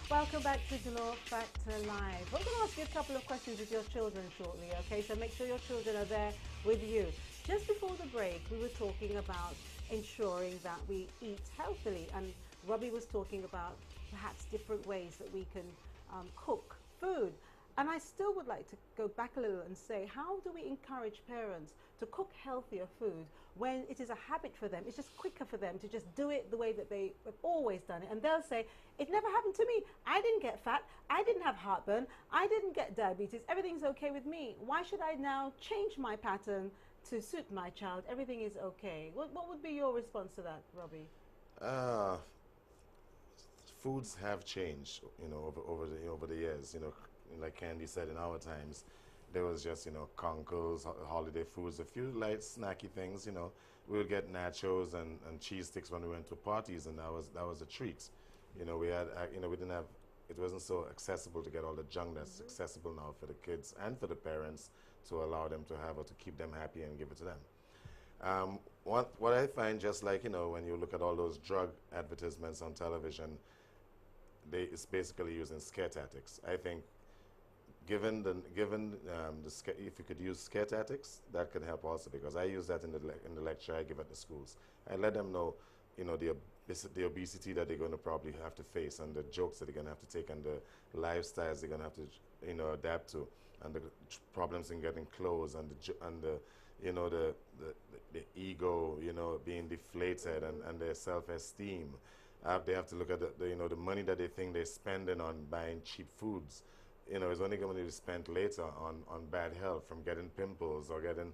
Welcome back to Glow Factor Live. We're going to ask you a couple of questions with your children shortly, okay? So make sure your children are there with you. Just before the break, we were talking about ensuring that we eat healthily, and Robbie was talking about perhaps different ways that we can cook food. And I still would like to go back a little and say, how do we encourage parents to cook healthier food when it is a habit for them? It's just quicker for them to just do it the way that they have always done it. And they'll say, it never happened to me. I didn't get fat. I didn't have heartburn. I didn't get diabetes. Everything's okay with me. Why should I now change my pattern to suit my child? Everything is okay. What would be your response to that, Robbie? Foods have changed, over the years. Like Candy said, in our times, there was just, conkles, holiday foods, a few light snacky things. We would get nachos and cheese sticks when we went to parties, and that was a treat. We had, we didn't have. It wasn't so accessible to get all the junk that's accessible now for the kids and for the parents to allow them to have or to keep them happy and give it to them. What I find, just like, when you look at all those drug advertisements on television, it's basically using scare tactics. I think, if you could use scare tactics, that could help also, because I use that in the lecture I give at the schools. I let them know, the obesity that they're going to probably have to face, and the jokes that they're going to have to take, and the lifestyles they're going to have to, adapt to, and the problems in getting clothes, and the ego, being deflated, and their self-esteem. They have to look at the money that they think they're spending on buying cheap foods. Is only going to be spent later on bad health, from getting pimples or getting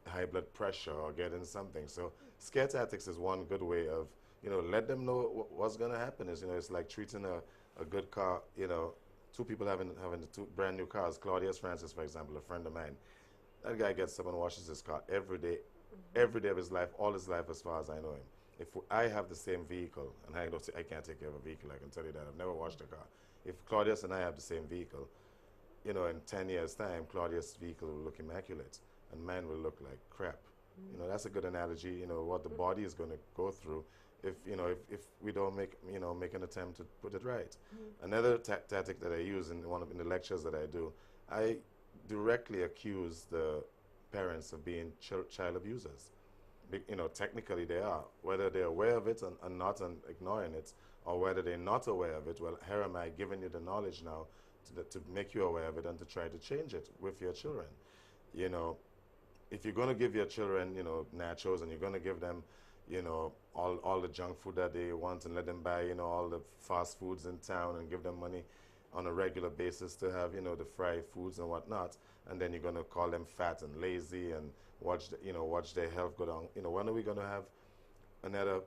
high blood pressure or getting something. So scare tactics is one good way of, let them know what's going to happen. It's like treating a good car, two people having two brand new cars. Claudius Francis, for example, a friend of mine, that guy gets up and washes his car every day of his life, all his life, as far as I know him. If I have the same vehicle, and I can't take care of a vehicle, I can tell you that. I've never washed a car. If Claudius and I have the same vehicle, in 10 years' time, Claudius' vehicle will look immaculate, and mine will look like crap. That's a good analogy, what the body is going to go through if we don't make an attempt to put it right. Another tactic that I use in the lectures that I do, I directly accuse the parents of being child abusers. Technically they are. Whether they're aware of it and not, and ignoring it, or whether they're not aware of it, well, here am I giving you the knowledge now to make you aware of it and to try to change it with your children. If you're going to give your children, nachos, and you're going to give them, all the junk food that they want, and let them buy, all the fast foods in town, and give them money on a regular basis to have, the fried foods and whatnot, and then you're going to call them fat and lazy and watch their health go down. When are we going to have another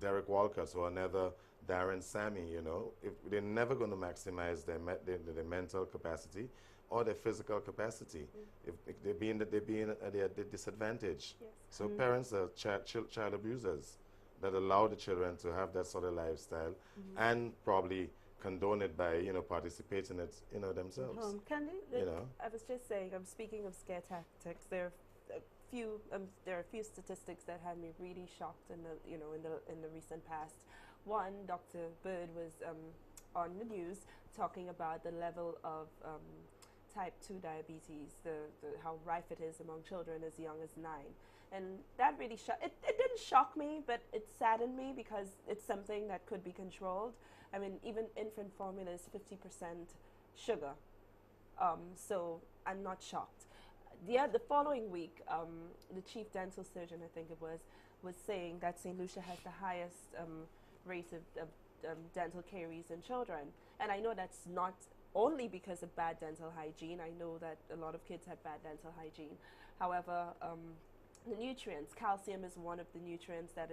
Derek Walcott or another Darren Sammy? If they're never going to maximize their mental capacity or their physical capacity, if they're being at their disadvantage. Yes. So parents are child abusers that allow the children to have that sort of lifestyle, and probably condone it by participating in it themselves. Candy? I was just saying, I'm speaking of scare tactics. There are a few statistics that had me really shocked in the recent past. One, Dr. Bird was on the news talking about the level of type 2 diabetes, how rife it is among children as young as 9. And that really it didn't shock me, but it saddened me, because it's something that could be controlled. I mean, even infant formula is 50% sugar. So I'm not shocked. The following week, the chief dental surgeon, I think it was saying that St. Lucia has the highest rate of dental caries in children. And I know that's not only because of bad dental hygiene. I know that a lot of kids have bad dental hygiene. However, the nutrients, calcium is one of the nutrients that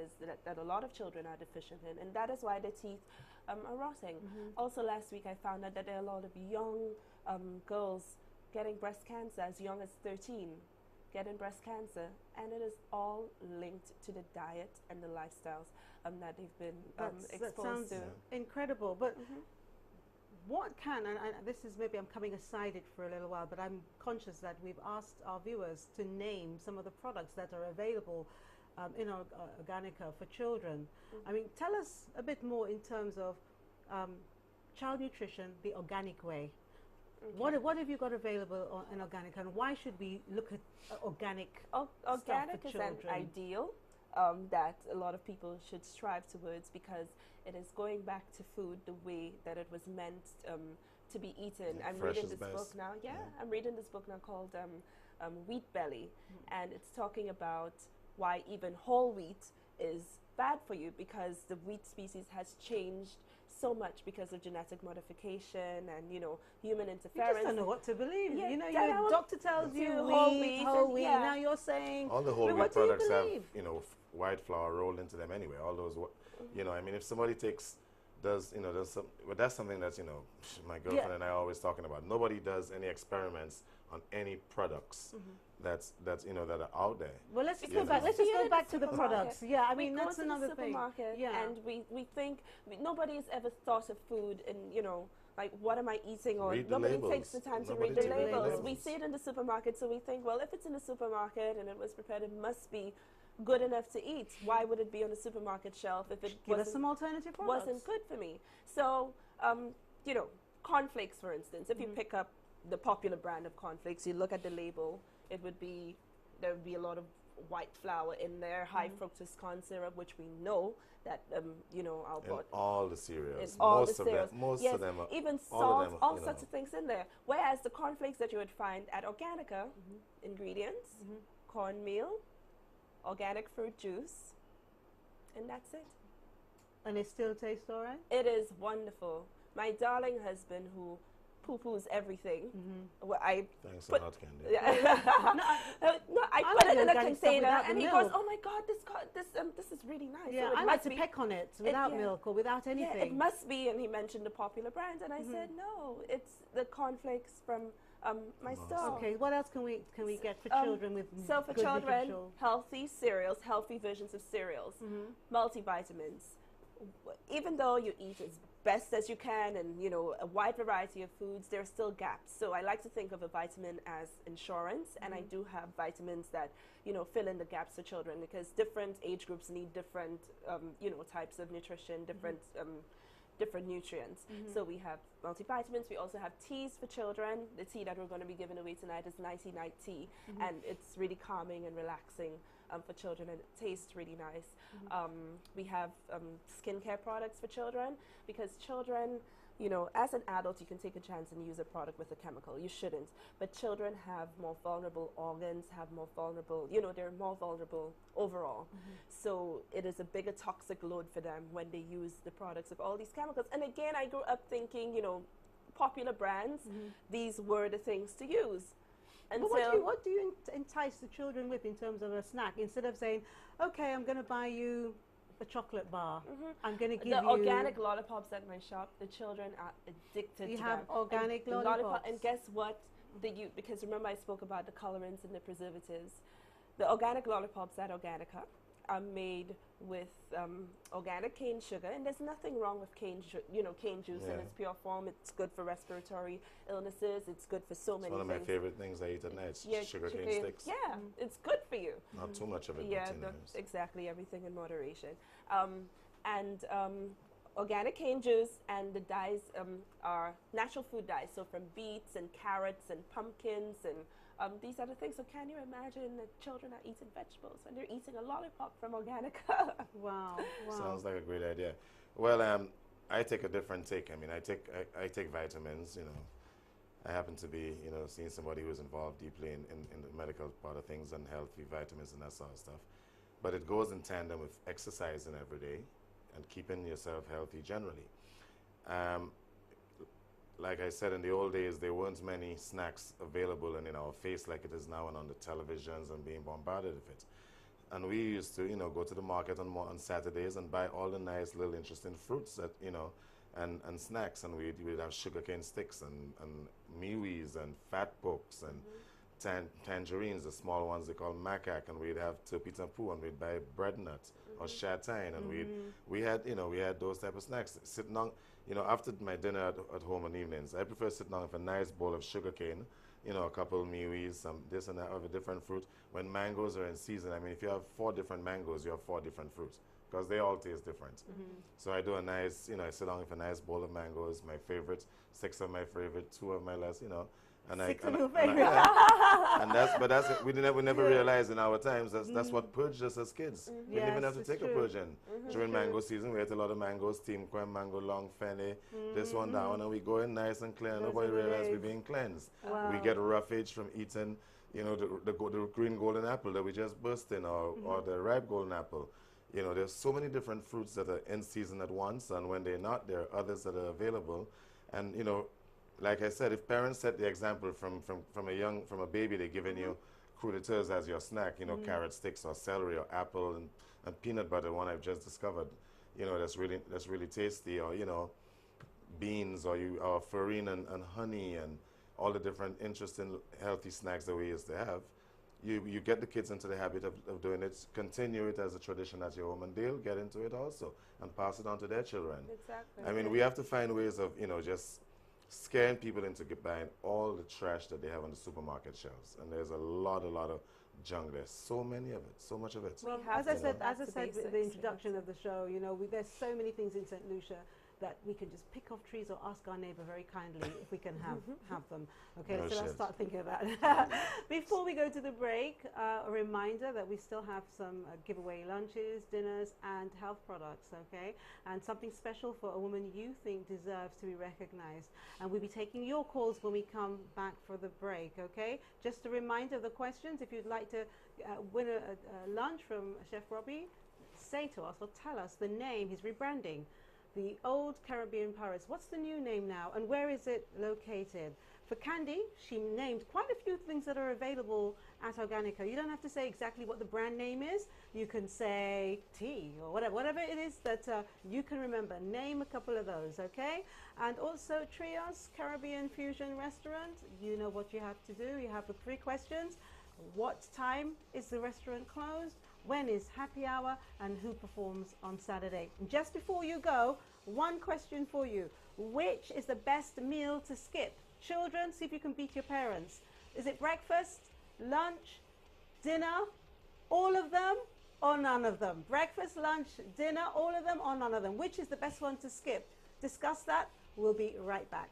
a lot of children are deficient in, and that is why their teeth are rotting. Also, last week I found out that there are a lot of young girls getting breast cancer as young as 13, getting breast cancer, and it is all linked to the diet and the lifestyles that they've been exposed that sounds to. incredible, but what can, and this is, maybe I'm coming aside it for a little while, but I'm conscious that we've asked our viewers to name some of the products that are available in Organica for children. I mean, tell us a bit more in terms of child nutrition the organic way. Okay. What have you got available in organic, and why should we look at organic Organic for is an children? ideal that a lot of people should strive towards, because it is going back to food the way that it was meant to be eaten. Yeah, I'm fresh reading is this best. book now. Yeah, Yeah. I'm reading this book now called Wheat Belly, and it's talking about why even whole wheat is bad for you, because the wheat species has changed so much because of genetic modification and human You just interference. don't know what to believe. Yeah, You know, that your I doctor tells you whole wheat whole and wheat. yeah. Now you're saying, All the whole But wheat what do you products have, believe? white flour rolled into them anyway. All those, I mean, if somebody does some, but that's something that's, my girlfriend Yeah. and I are always talking about. Nobody does any experiments on any products that are out there. well, let's just You go know. back. Let's just See it go in back the to the products. supermarket. Yeah, I We mean, go that's to the another thing. supermarket Yeah. and we think nobody's ever thought of food and like, what am I eating? Or Read the nobody labels. takes the time to Nobody read the takes the labels. labels. We see it in the supermarket, so we think, well, if it's in the supermarket and it was prepared, it must be good enough to eat. Why would it be on the supermarket shelf if it Give us wasn't some alternative products. wasn't good for me? So, cornflakes, for instance. If you pick up the popular brand of cornflakes, you look at the label, there would be a lot of white flour in there, high fructose corn syrup, which we know that our In body. all the cereals, In all most the of cereals. them, most Yes, of them, are, even all salt, of them, all sorts of things in there. Whereas the cornflakes that you would find at Organica, ingredients, cornmeal, organic fruit juice, and that's it. And it still tastes all right? It is wonderful. My darling husband, who poo-poos everything, well, I Thanks a But- lot, Candy. I I put like it in a organic stuff container, without the and he milk. goes, "Oh my God, this is really nice." Yeah, So it I like must to be- peck on it without yeah. milk or without Yeah, it anything. must be. And he mentioned the popular brands, and I said, "No, it's the cornflekes from my store." Okay, what else can we get for children with So for good children, nutritional- healthy cereals, healthy versions of cereals, multivitamins. Even though you eat as best as you can and a wide variety of foods, there are still gaps. So I like to think of a vitamin as insurance, and I do have vitamins that fill in the gaps for children, because different age groups need different types of nutrition, different nutrients. So we have multivitamins. We also have teas for children. The tea that we're going to be giving away tonight is Nighty Night tea, and it's really calming and relaxing for children, and it tastes really nice. We have skincare products for children, because children, as an adult, you can take a chance and use a product with a chemical. You shouldn't. But children have more vulnerable organs, they're more vulnerable overall. So it is a bigger toxic load for them when they use the products of all these chemicals. And again, I grew up thinking, popular brands, these were the things to use. But what do you entice the children with in terms of a snack? Instead of saying, okay, I'm going to buy you a chocolate bar. I'm going to give the you... organic lollipops at my shop, the children are addicted You to have them. organic And lollipops. and guess what? Because remember I spoke about the colorants and the preservatives. The organic lollipops at Organica are made with organic cane sugar, and there's nothing wrong with cane juice in Yeah. its pure form. It's good for respiratory illnesses. It's good for so It's many one of my things. favorite things I eat at night, sugar cane sticks. Yeah, it's good for you. Not too much of it, Yeah, but exactly. Everything in moderation. And organic cane juice and the dyes are natural food dyes. So from beets and carrots and pumpkins, and these are the things. So can you imagine that children are eating vegetables when they're eating a lollipop from Organica? Wow. Sounds like a great idea. Well, I take a different take. I mean, I take vitamins. I happen to be seeing somebody who's involved deeply in the medical part of things and healthy vitamins and that sort of stuff. But it goes in tandem with exercising every day and keeping yourself healthy generally. Like I said, in the old days, there weren't many snacks available and in our face like it is now, and on the televisions and being bombarded with it. And we used to, go to the market on Saturdays and buy all the nice little interesting fruits that, and snacks. And we'd have sugarcane sticks and miwis and fat pokes and tangerines, the small ones they call macaque. And we'd have poo, and we'd buy bread nuts or chatine. And we had those type of snacks. Sitting on, after my dinner at home on evenings, I prefer sitting down with a nice bowl of sugarcane, a couple of miwis, some this and that of a different fruit. When mangoes are in season, I mean, if you have 4 different mangoes, you have 4 different fruits, because they all taste different. So I do a nice, I sit down with a nice bowl of mangoes, my favorite, 6 of my favorite, 2 of my less, and Six I, of and, your and favorite. and that's it. We never realized in our times that's what purged us as kids. We didn't even Yes, have to it's take a true. purging during mango season. We ate a lot of mangoes, steam creme, mango long, fenny, this one, that one, and we go in nice and clear. And Those nobody are the realized we're days. being cleansed. Wow. We get roughage from eating, the green golden apple that we just burst in, or the ripe golden apple. There's so many different fruits that are in season at once, and when they're not, there are others that are available. And like I said, if parents set the example from a baby, they're giving you crudités as your snack, carrot sticks or celery or apple and peanut butter, one I've just discovered, that's really tasty, or beans, or farine and honey, and all the different interesting healthy snacks that we used to have. You get the kids into the habit of doing it, continue it as a tradition at your home, and they'll get into it also and pass it on to their children. Exactly. I mean, we have to find ways of, just scaring people into buying all the trash that they have on the supermarket shelves. And there's a lot of junk. There's so many of it, so much of it. Well, have as I to said, go back to with the basics. introduction of the show, there's so many things in St. Lucia that we can just pick off trees or ask our neighbour very kindly if we can have them. Okay, No so let's shit. start thinking about it. Before we go to the break, a reminder that we still have some giveaway lunches, dinners, and health products, okay? And something special for a woman you think deserves to be recognised. And we'll be taking your calls when we come back for the break, okay? Just a reminder of the questions. If you'd like to win a lunch from Chef Robbie, say to us or tell us the name, his rebranding. The Old Caribbean Pirates. What's the new name now, and where is it located? For Candy, she named quite a few things that are available at Organica. You don't have to say exactly what the brand name is. You can say tea or whatever it is that you can remember. Name a couple of those, okay? And also Trios Caribbean Fusion Restaurant. You know what you have to do. You have the 3 questions. What time is the restaurant closed? When is happy hour, and who performs on Saturday? And just before you go, one question for you. Which is the best meal to skip? Children, see if you can beat your parents. Is it breakfast, lunch, dinner, all of them, or none of them? Breakfast, lunch, dinner, all of them, or none of them? Which is the best one to skip? Discuss that. We'll be right back.